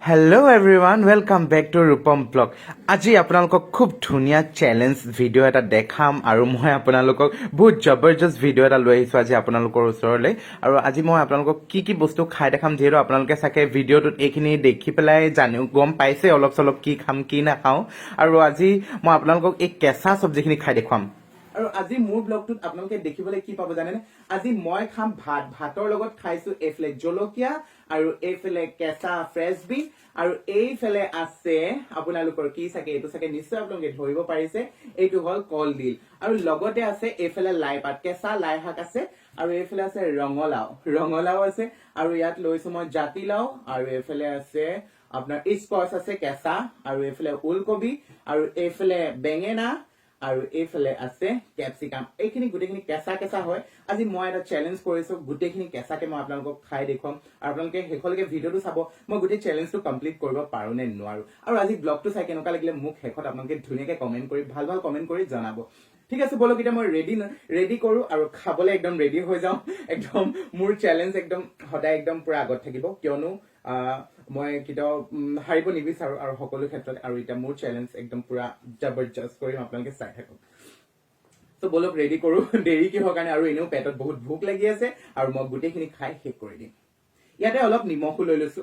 Hello' everyone welcome back to Rupam blog. আজি আপোনালোকক খুব ধুনীয়া চেলেঞ্জ ভিডিঅ' এটা দেখাম আৰু মই আপোনালোকক বহুত জবৰদস্ত ভিডিঅ' এটা লৈ আহিছোঁ আজি আপোনালোকৰ ওচৰলৈ। আৰু আজি মই আপোনালোকক কি বস্তু খাই দেখাম, যিহেতু আপোনালোকে চাগে ভিডিঅ'টোত এইখিনি দেখি পেলাই গম পাইছে অলপ চলপ কি খাম কি নাখাওঁ। আৰু আজি মই আপোনালোকক এই কেঁচা চব্জিখিনি খাই দেখুৱাম। আৰু আজি মোৰ ব্লগটোত আপোনালোকে দেখিবলৈ কি পাব জানেনে? আজি মই খাম ভাতৰ লগত খাইছো এইফালে জলকীয়া আৰু এইফালে কেঁচা ফ্ৰেছ বিন আৰু এইফালে আছে আপোনালোকৰ কি চাগে, এইটো চাগে নিশ্চয় আপোনালোকে ধৰিব পাৰিছে, এইটো হ'ল কলডিল। আৰু লগতে আছে এইফালে লাই পাত, কেঁচা লাই শাক আছে আৰু এইফালে আছে ৰঙালাও আছে আৰু ইয়াত লৈছো মই জাতিলাও আৰু এইফালে আছে আপোনাৰ স্কোৱাচ আছে কেঁচা আৰু এইফালে ওলকবি আৰু এইফালে বেঙেনা আৰু এইফালে আছে কেপচিকাম। এইখিনি গোটেইখিনি কেঁচা হয়। আজি মই এটা চেলেঞ্জ কৰিছো, গোটেইখিনি কেঁচাকে মই আপোনালোকক খাই দেখুৱাম আৰু আপোনালোকে শেষলৈকে ভিডিঅ'টো চাব, মই গোটেই চেলেঞ্জটো কমপ্লিট কৰিব পাৰো নে নোৱাৰো। আৰু আজি ব্লগটো চাই কেনেকুৱা লাগিলে মোক শেষত আপোনালোকে ধুনীয়াকে কমেণ্ট কৰি ভাল কমেণ্ট কৰি জনাব। ঠিক আছে, বলক এতিয়া মই ৰেডি কৰো আৰু খাবলৈ একদম ৰেডি হৈ যাওঁ। একদম মোৰ চেলেঞ্জ একদম সদায় একদম পুৰা আগত থাকিব, কিয়নো মই কেতিয়াও হাৰিব নিবিচাৰো আৰু সকলো ক্ষেত্ৰত। আৰু এতিয়া মোৰ চেলেঞ্জ একদম পুৰা জবৰদস্ত কৰিম, আপোনালোকে চাই থাকক। তো বলক ৰেডি কৰো, দেৰি কিহৰ কাৰণে, আৰু এনেও পেটত বহুত ভোক লাগি আছে আৰু মই গোটেইখিনি খাই শেষ কৰি দিম। ইয়াতে অলপ নিমখো লৈ লৈছো